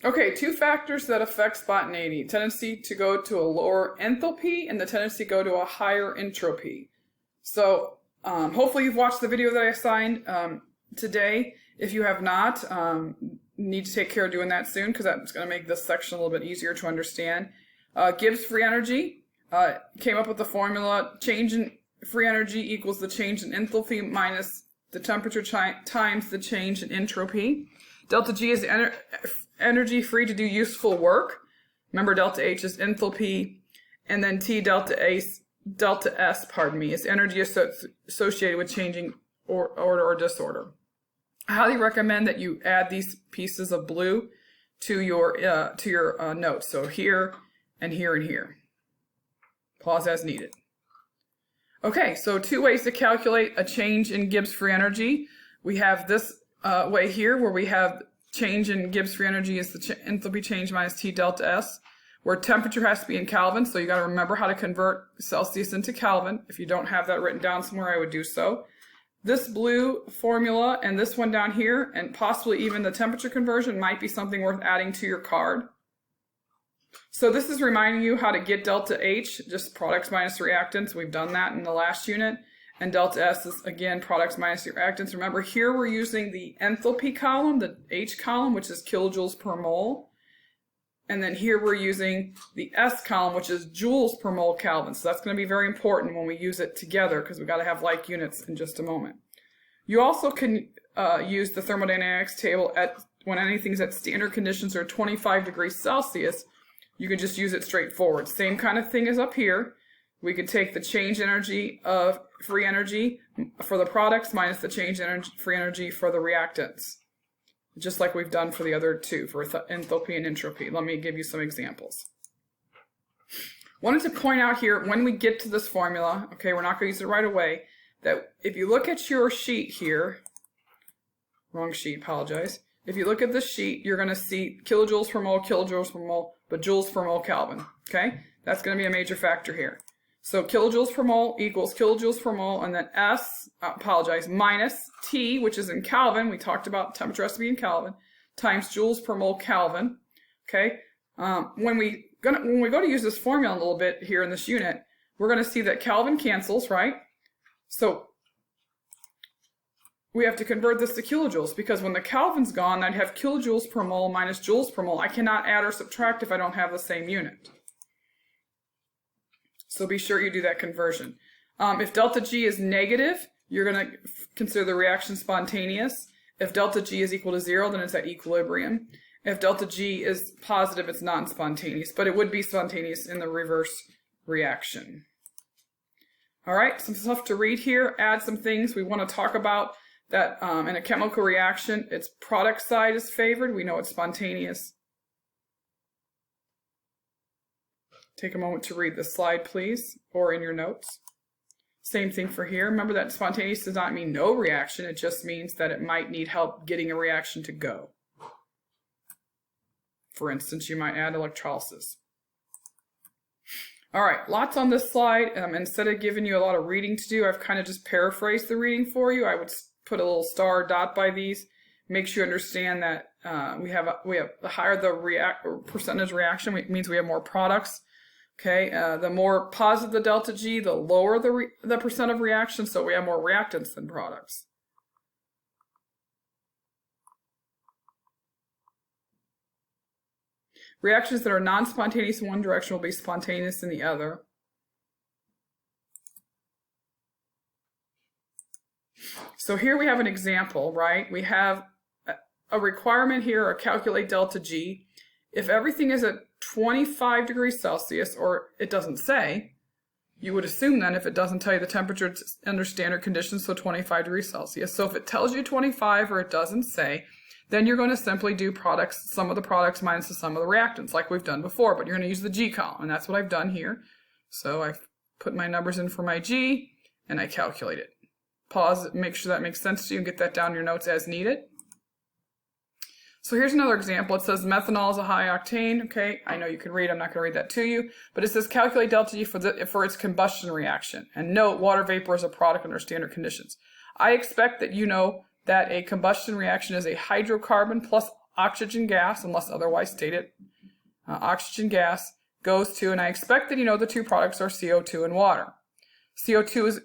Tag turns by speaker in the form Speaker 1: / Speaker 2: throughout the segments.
Speaker 1: Okay, two factors that affect spontaneity: tendency to go to a lower enthalpy and the tendency to go to a higher entropy. So hopefully you've watched the video that I assigned today. If you have not, need to take care of doing that soon, because that's going to make this section a little bit easier to understand. Gibbs free energy came up with the formula: change in free energy equals the change in enthalpy minus the temperature times the change in entropy. Delta G is energy free to do useful work. Remember, delta H is enthalpy, and then T delta S, is energy associated with changing order or disorder. I highly recommend that you add these pieces of blue to your notes. So here and here and here. Pause as needed. Okay, so two ways to calculate a change in Gibbs free energy. We have this way here, where we have change in Gibbs free energy is the enthalpy change minus T delta S, where temperature has to be in Kelvin. So you got to remember how to convert Celsius into Kelvin. If you don't have that written down somewhere, I would do so. This blue formula and this one down here, and possibly even the temperature conversion, might be something worth adding to your card. So this is reminding you how to get delta H, just products minus reactants. We've done that in the last unit. And delta S is, again, products minus reactants. Remember, here we're using the enthalpy column, the H column, which is kilojoules per mole. And then here we're using the S column, which is joules per mole Kelvin. So that's going to be very important when we use it together, because we've got to have like units in just a moment. You also can use the thermodynamics table when anything's at standard conditions or 25 degrees Celsius. You can just use it straightforward. Same kind of thing as up here. We could take the change energy of free energy for the products minus the change free energy for the reactants, just like we've done for the other two, for enthalpy and entropy. Let me give you some examples. Wanted to point out here, when we get to this formula, okay, we're not going to use it right away, that if you look at your sheet here, wrong sheet, apologize. If you look at this sheet, you're going to see kilojoules per mole, but joules per mole Kelvin, okay? That's going to be a major factor here. So kilojoules per mole equals kilojoules per mole, and then minus T, which is in Kelvin. We talked about temperature has to be in Kelvin, times joules per mole Kelvin. Okay. When we go to use this formula a little bit here in this unit, we're going to see that Kelvin cancels, right? So we have to convert this to kilojoules, because when the Kelvin's gone, I'd have kilojoules per mole minus joules per mole. I cannot add or subtract if I don't have the same unit. So be sure you do that conversion. If delta G is negative, you're going to consider the reaction spontaneous. If delta G is equal to 0, then it's at equilibrium. If delta G is positive, it's non-spontaneous, but it would be spontaneous in the reverse reaction. All right, some stuff to read here. Add some things we want to talk about. That in a chemical reaction, its product side is favored. We know it's spontaneous. Take a moment to read this slide, please, or in your notes. Same thing for here. Remember that spontaneous does not mean no reaction. It just means that it might need help getting a reaction to go. For instance, you might add electrolysis. All right, lots on this slide. Instead of giving you a lot of reading to do, I've kind of just paraphrased the reading for you. I would put a little star dot by these. Makes you understand that we have the higher the percentage reaction, it means we have more products. Okay, the more positive the delta G, the lower the percent of reaction, so we have more reactants than products. Reactions that are non-spontaneous in one direction will be spontaneous in the other. So here we have an example, right? We have a requirement here, or calculate delta G. If everything is at 25 degrees Celsius, or it doesn't say, you would assume then, if it doesn't tell you the temperature, it's under standard conditions, so 25 degrees Celsius. So if it tells you 25 or it doesn't say, then you're going to simply do products, sum of the products minus the sum of the reactants, like we've done before, but you're going to use the G column, and that's what I've done here. So I've put my numbers in for my G, and I calculate it. Pause, make sure that makes sense to you, and get that down in your notes as needed. So here's another example. It says methanol is a high octane. Okay, I know you can read. I'm not going to read that to you. But it says calculate delta G for its combustion reaction. And note, water vapor is a product under standard conditions. I expect that you know that a combustion reaction is a hydrocarbon plus oxygen gas, unless otherwise stated. Oxygen gas goes to, and I expect that you know the two products are CO2 and water. CO2 is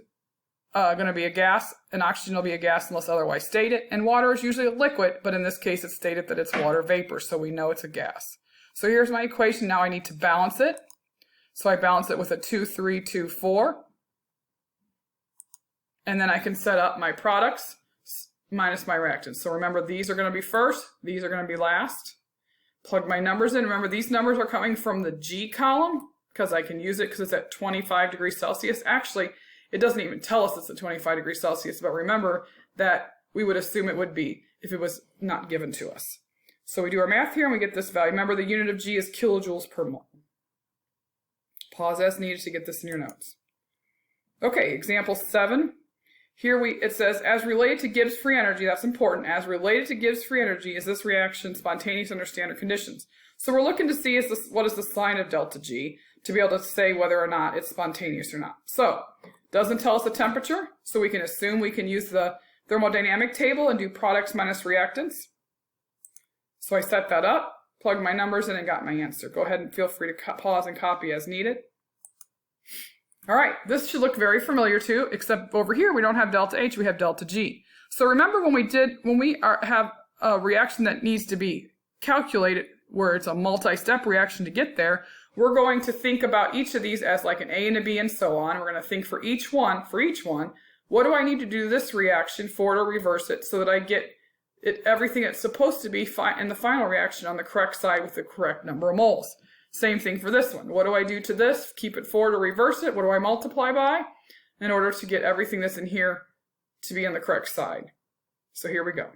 Speaker 1: going to be a gas, and oxygen will be a gas unless otherwise stated, and water is usually a liquid, but in this case it's stated that it's water vapor, so we know it's a gas. So here's my equation. Now I need to balance it. So I balance it with a 2, 3, 2, 4. And then I can set up my products minus my reactants. So remember, these are going to be first, these are going to be last. Plug my numbers in. Remember, these numbers are coming from the G column because I can use it because it's at 25 degrees Celsius. Actually, it doesn't even tell us it's at 25 degrees Celsius, but remember that we would assume it would be if it was not given to us. So we do our math here and we get this value. Remember, the unit of G is kilojoules per mole. Pause as needed to get this in your notes. Okay, example 7. Here it says, as related to Gibbs free energy, that's important, as related to Gibbs free energy, is this reaction spontaneous under standard conditions? So we're looking to see what is the sign of delta G to be able to say whether or not it's spontaneous or not. So, doesn't tell us the temperature, so we can assume we can use the thermodynamic table and do products minus reactants. So I set that up, plug my numbers in, and got my answer. Go ahead and feel free to pause and copy as needed. All right, this should look very familiar too, except over here we don't have delta H, we have delta G. So remember when we have a reaction that needs to be calculated, where it's a multi-step reaction to get there, we're going to think about each of these as like an A and a B and so on. We're going to think for each one, what do I need to do this reaction for to reverse it so that I get everything it's supposed to be in the final reaction on the correct side with the correct number of moles. Same thing for this one. What do I do to this? Keep it 4 to reverse it. What do I multiply by in order to get everything that's in here to be on the correct side? So here we go.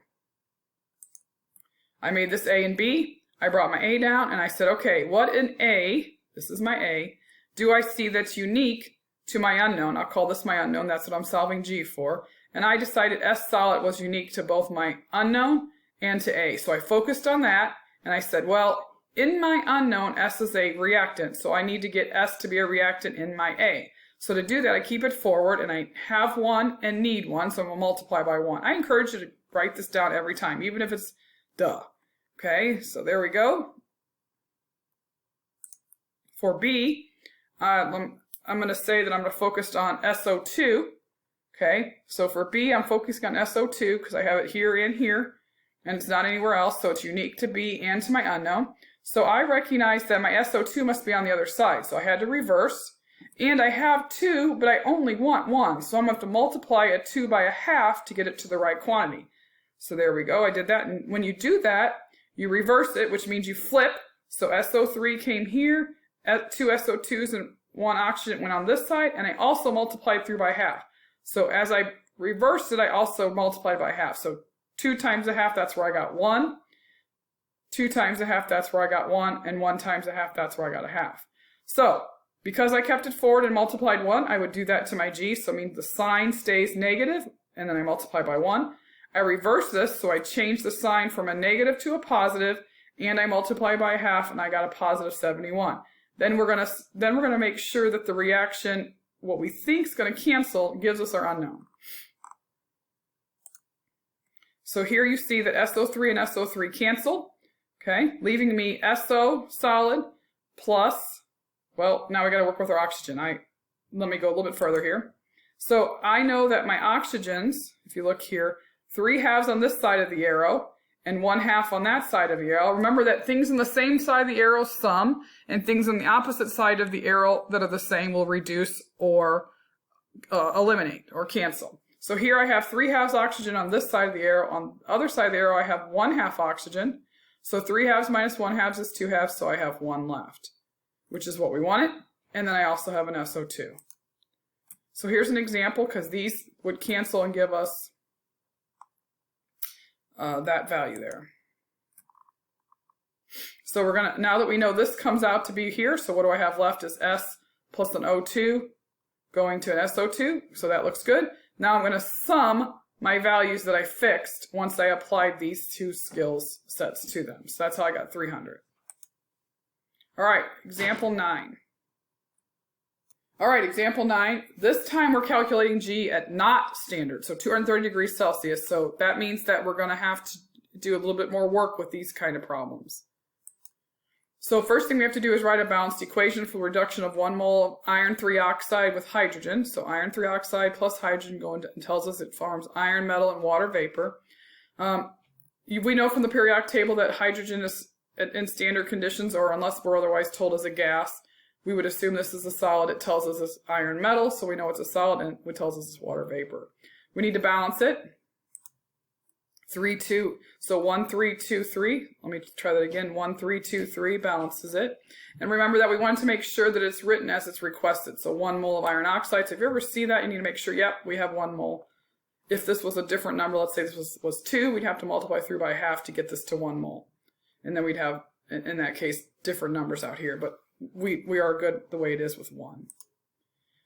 Speaker 1: I made this A and B. I brought my A down and I said, okay, what in A, this is my A, do I see that's unique to my unknown? I'll call this my unknown. That's what I'm solving G for. And I decided S solid was unique to both my unknown and to A. So I focused on that and I said, well, in my unknown, S is a reactant, so I need to get S to be a reactant in my A. So to do that, I keep it forward, and I have 1 and need 1, so I'm going to multiply by 1. I encourage you to write this down every time, even if it's duh. Okay, so there we go. For B, I'm going to say that I'm going to focus on SO2. Okay, so for B, I'm focusing on SO2 because I have it here and here, and it's not anywhere else, so it's unique to B and to my unknown. So I recognize that my SO2 must be on the other side. So I had to reverse. And I have 2, but I only want 1. So I'm going to have to multiply a 2 by a half to get it to the right quantity. So there we go. I did that. And when you do that, you reverse it, which means you flip. So SO3 came here. 2 SO2s and 1 oxygen went on this side. And I also multiplied through by half. So as I reversed it, I also multiplied by half. So 2 times a half, that's where I got 1. 2 times a half, that's where I got 1, and 1 times a half, that's where I got a half. So, because I kept it forward and multiplied 1, I would do that to my G, so it means the sign stays negative, and then I multiply by 1. I reverse this, so I change the sign from a negative to a positive, and I multiply by half, and I got a positive 71. Then we're gonna make sure that the reaction, what we think is gonna cancel, gives us our unknown. So here you see that SO3 and SO3 cancel. Okay, leaving me SO solid plus, well, now we got to work with our oxygen. Let me go a little bit further here. So I know that my oxygens, if you look here, 3 halves on this side of the arrow and 1 half on that side of the arrow. Remember that things on the same side of the arrow sum, and things on the opposite side of the arrow that are the same will reduce or eliminate or cancel. So here I have 3 halves oxygen on this side of the arrow. On the other side of the arrow, I have 1 half oxygen. So 3 halves minus 1 halves is 2 halves, so I have 1 left, which is what we wanted. And then I also have an SO2. So here's an example, because these would cancel and give us that value there. So we're gonna, now that we know this comes out to be here, so what do I have left is S plus an O2 going to an SO2, so that looks good. Now I'm gonna sum my values that I fixed once I applied these 2 skills sets to them. So that's how I got 300. All right, example 9. All right, example 9. This time we're calculating G at not standard, so 230 degrees Celsius. So that means that we're going to have to do a little bit more work with these kind of problems. So first thing we have to do is write a balanced equation for reduction of 1 mole of iron 3 oxide with hydrogen. So iron 3 oxide plus hydrogen tells us it forms iron, metal, and water vapor. We know from the periodic table that hydrogen is in standard conditions, or unless we're otherwise told as a gas, we would assume this is a solid. It tells us it's iron metal, so we know it's a solid, and it tells us it's water vapor. We need to balance it. 3, 2, so 1, 3, 2, 3. Let me try that again. 1, 3, 2, 3 balances it. And remember that we want to make sure that it's written as it's requested. So 1 mole of iron oxide. So if you ever see that, you need to make sure, yep, we have 1 mole. If this was a different number, let's say this was 2, we'd have to multiply through by half to get this to 1 mole. And then we'd have, in that case, different numbers out here. But we are good the way it is with 1.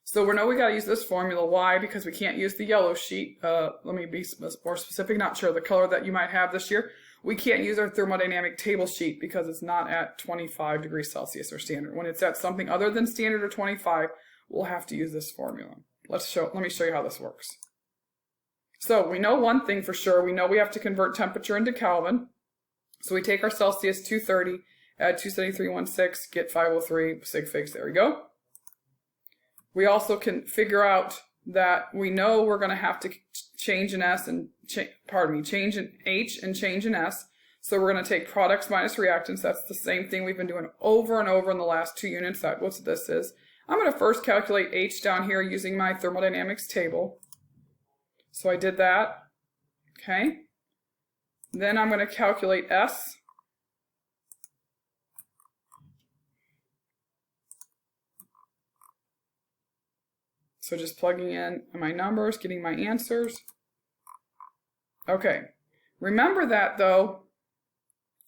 Speaker 1: So we know we got to use this formula. Why? Because we can't use the yellow sheet. Let me be more specific. Not sure the color that you might have this year. We can't use our thermodynamic table sheet because it's not at 25 degrees Celsius or standard. When it's at something other than standard or 25, we'll have to use this formula. Let me show you how this works. So we know one thing for sure. We know we have to convert temperature into Kelvin. So we take our Celsius 230, add 273.16, get 503 sig figs. There we go. We also can figure out that we know we're going to have to change an S and change an H and change an S. So we're going to take products minus reactants. That's the same thing we've been doing over and over in the last 2 units. That's what this is. I'm going to first calculate H down here using my thermodynamics table. So I did that. Okay. Then I'm going to calculate S. So just plugging in my numbers, getting my answers. Okay. Remember that, though,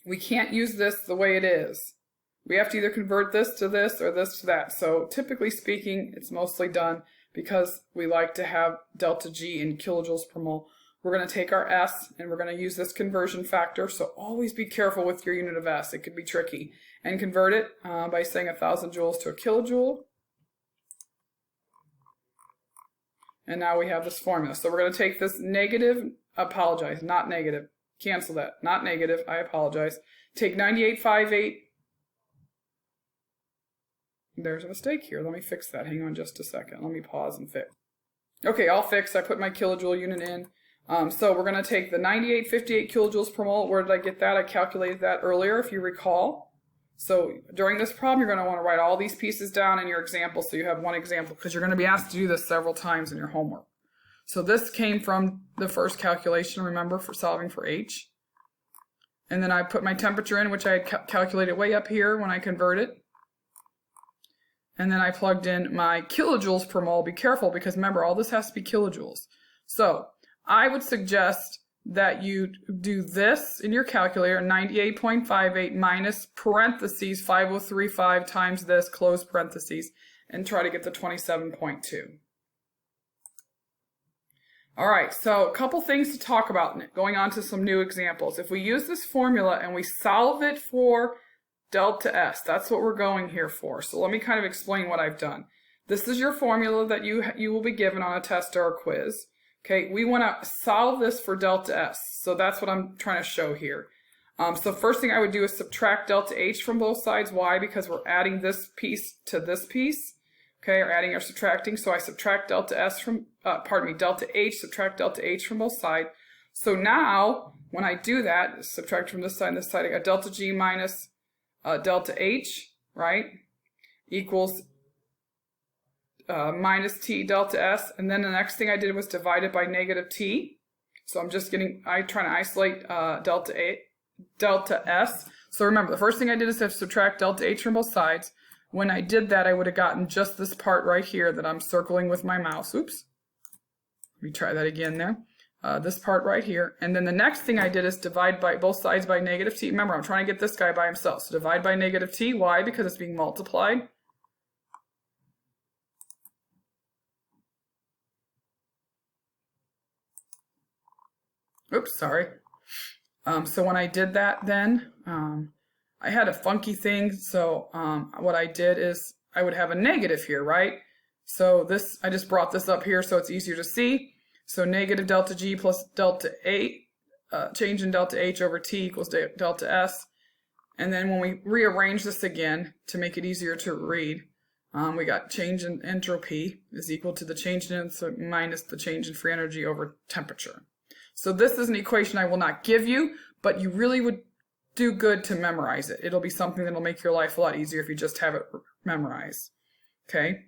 Speaker 1: we can't use this the way it is. We have to either convert this to this or this to that. So typically speaking, it's mostly done because we like to have delta G in kilojoules per mole. We're going to take our S and we're going to use this conversion factor. So always be careful with your unit of S. It could be tricky. And convert it by saying 1,000 joules to a kilojoule. And now we have this formula. So we're going to take this negative, apologize, not negative. Cancel that. Not negative, I apologize. Take 98.58. There's a mistake here. Let me fix that. Hang on just a second. Let me pause and fix. Okay, all fixed. I put my kilojoule unit in. So we're going to take the 98.58 kilojoules per mole. Where did I get that? I calculated that earlier, if you recall. So during this problem, you're going to want to write all these pieces down in your example so you have one example, because you're going to be asked to do this several times in your homework. So this came from the first calculation, remember, for solving for H. And then I put my temperature in, which I had calculated way up here when I convert it. And then I plugged in my kilojoules per mole. Be careful, because remember, all this has to be kilojoules. So I would suggest that you do this in your calculator, 98.58 minus parentheses 5035 times this, close parentheses, and try to get the 27.2. All right, so a couple things to talk about, going on to some new examples. If we use this formula and we solve it for delta S, that's what we're going here for. So let me kind of explain what I've done. This is your formula that you will be given on a test or a quiz. Okay, we want to solve this for delta S. So that's what I'm trying to show here. So first thing I would do is subtract delta H from both sides. Why? Because we're adding this piece to this piece. Okay, or adding or subtracting. So I subtract delta S from, delta H, subtract delta H from both sides. So now, when I do that, subtract from this side and this side, I got delta G minus delta H, right, equals minus T delta S, and then the next thing I did was divide it by negative T. So I'm just trying to isolate delta S. So remember, the first thing I did is subtract delta H from both sides. When I did that, I would have gotten just this part right here that I'm circling with my mouse. Oops. Let me try that again there. This part right here. And then the next thing I did is divide by both sides by negative T. Remember, I'm trying to get this guy by himself. So divide by negative T. Why? Because it's being multiplied. Oops, sorry. So when I did that then, I had a funky thing. So what I did is I would have a negative here, right? So this, I just brought this up here so it's easier to see. So negative delta G plus delta change in delta H over T equals delta S. And then when we rearrange this again to make it easier to read, we got change in entropy is equal to the change in entropy minus the change in free energy over temperature. So this is an equation I will not give you, but you really would do good to memorize it. It'll be something that'll make your life a lot easier if you just have it memorized. Okay?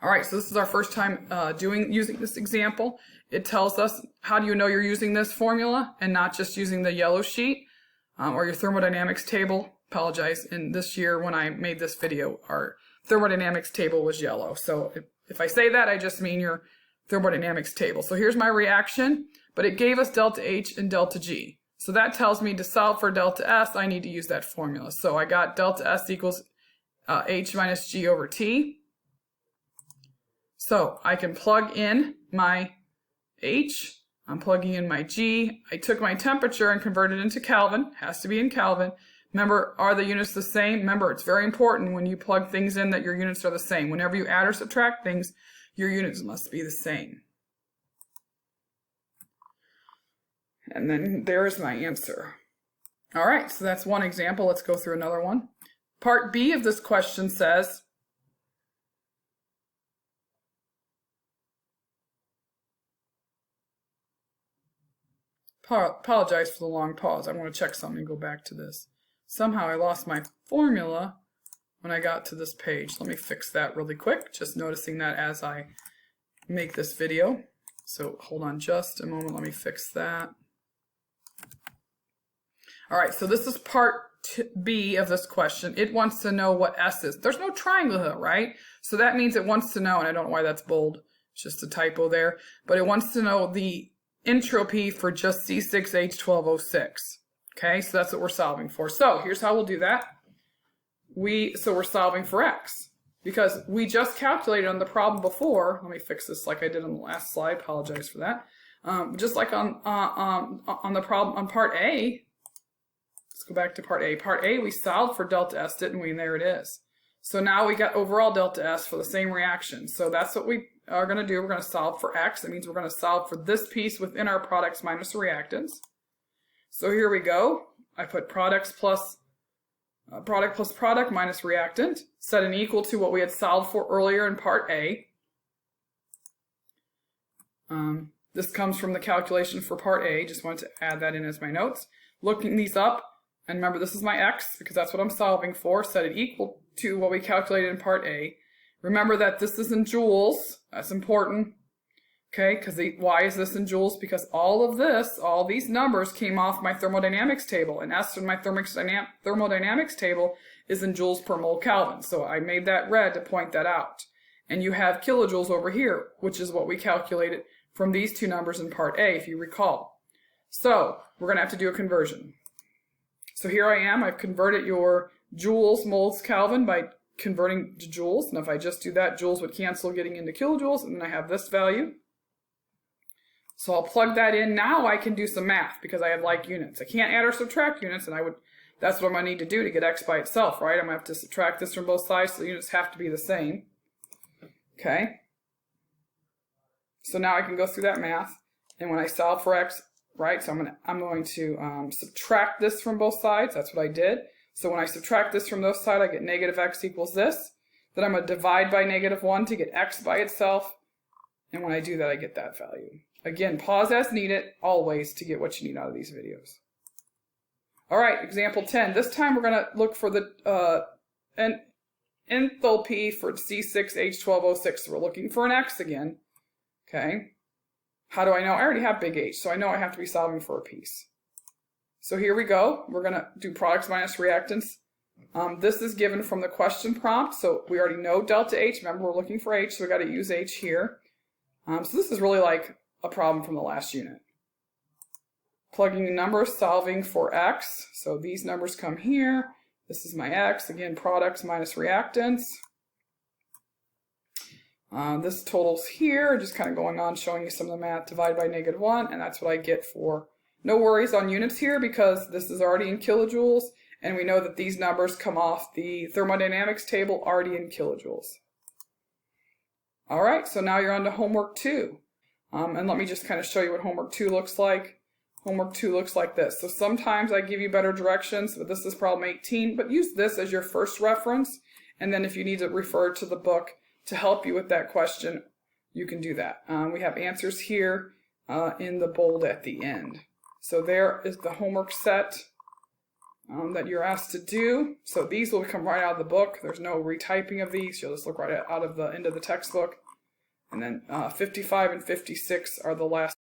Speaker 1: All right, so this is our first time using this example. It tells us how do you know you're using this formula and not just using the yellow sheet or your thermodynamics table. Apologize, in this year when I made this video, our thermodynamics table was yellow. So if I say that, I just mean your thermodynamics table. So here's my reaction, but it gave us delta H and delta G. So that tells me to solve for delta S, I need to use that formula. So I got delta S equals H minus G over T. So I can plug in my H, I'm plugging in my G. I took my temperature and converted it into Kelvin, has to be in Kelvin. Remember, are the units the same? Remember, it's very important when you plug things in that your units are the same. Whenever you add or subtract things, your units must be the same. And then there's my answer. All right, so that's one example. Let's go through another one. Part B of this question says, apologize for the long pause. I want to check something and go back to this. Somehow I lost my formula when I got to this page. Let me fix that really quick. Just noticing that as I make this video. So hold on just a moment. Let me fix that. All right, so this is part B of this question. It wants to know what S is. There's no triangle here, right? So that means it wants to know, and I don't know why that's bold. It's just a typo there. But it wants to know the entropy for just C6H12O6. Okay, so that's what we're solving for. So here's how we'll do that. So we're solving for X because we just calculated on the problem before. Let me fix this like I did on the last slide. Apologize for that. Just like on the problem on part A. Let's go back to part A. Part A, we solved for delta S, didn't we? And there it is. So now we got overall delta S for the same reaction. So that's what we are going to do. We're going to solve for X. That means we're going to solve for this piece within our products minus reactants. So here we go. I put products plus product minus reactant, set an equal to what we had solved for earlier in part A. This comes from the calculation for part A. Just wanted to add that in as my notes. Looking these up, and remember this is my X because that's what I'm solving for. Set it equal to what we calculated in part A. Remember that this is in joules. That's important. Okay, because why is this in joules? Because all these numbers came off my thermodynamics table, and S in my thermodynamics table is in joules per mole Kelvin. So I made that red to point that out. And you have kilojoules over here, which is what we calculated from these two numbers in part A, if you recall. So we're going to have to do a conversion. So here I am. I've converted your joules, moles, Kelvin by converting to joules. And if I just do that, joules would cancel getting into kilojoules, and then I have this value. So I'll plug that in. Now I can do some math because I have like units. I can't add or subtract units, and that's what I'm going to need to do to get X by itself, right? I'm going to have to subtract this from both sides, so the units have to be the same. Okay. So now I can go through that math, and when I solve for X, right, so I'm going to subtract this from both sides. That's what I did. So when I subtract this from this side, I get negative X equals this. Then I'm going to divide by -1 to get X by itself, and when I do that, I get that value. Again, pause as needed, always, to get what you need out of these videos. All right, example 10. This time we're going to look for the enthalpy for C6H12O6. So we're looking for an X again. Okay. How do I know? I already have big H, so I know I have to be solving for a piece. So here we go. We're going to do products minus reactants. This is given from the question prompt, so we already know delta H. Remember, we're looking for H, so we've got to use H here. So this is really like a problem from the last unit. Plugging in numbers, solving for X. So these numbers come here. This is my X. Again, products minus reactants. This totals here. Just kind of going on, showing you some of the math. Divide by -1, and that's what I get for. No worries on units here because this is already in kilojoules, and we know that these numbers come off the thermodynamics table already in kilojoules. All right, so now you're on to homework 2. And let me just kind of show you what homework 2 looks like. Homework 2 looks like this. So sometimes I give you better directions, but this is problem 18, but use this as your first reference. And then if you need to refer to the book to help you with that question, you can do that. We have answers here in the bold at the end. So there is the homework set that you're asked to do. So these will come right out of the book. There's no retyping of these. You'll just look right out of the end of the textbook. And then 55 and 56 are the last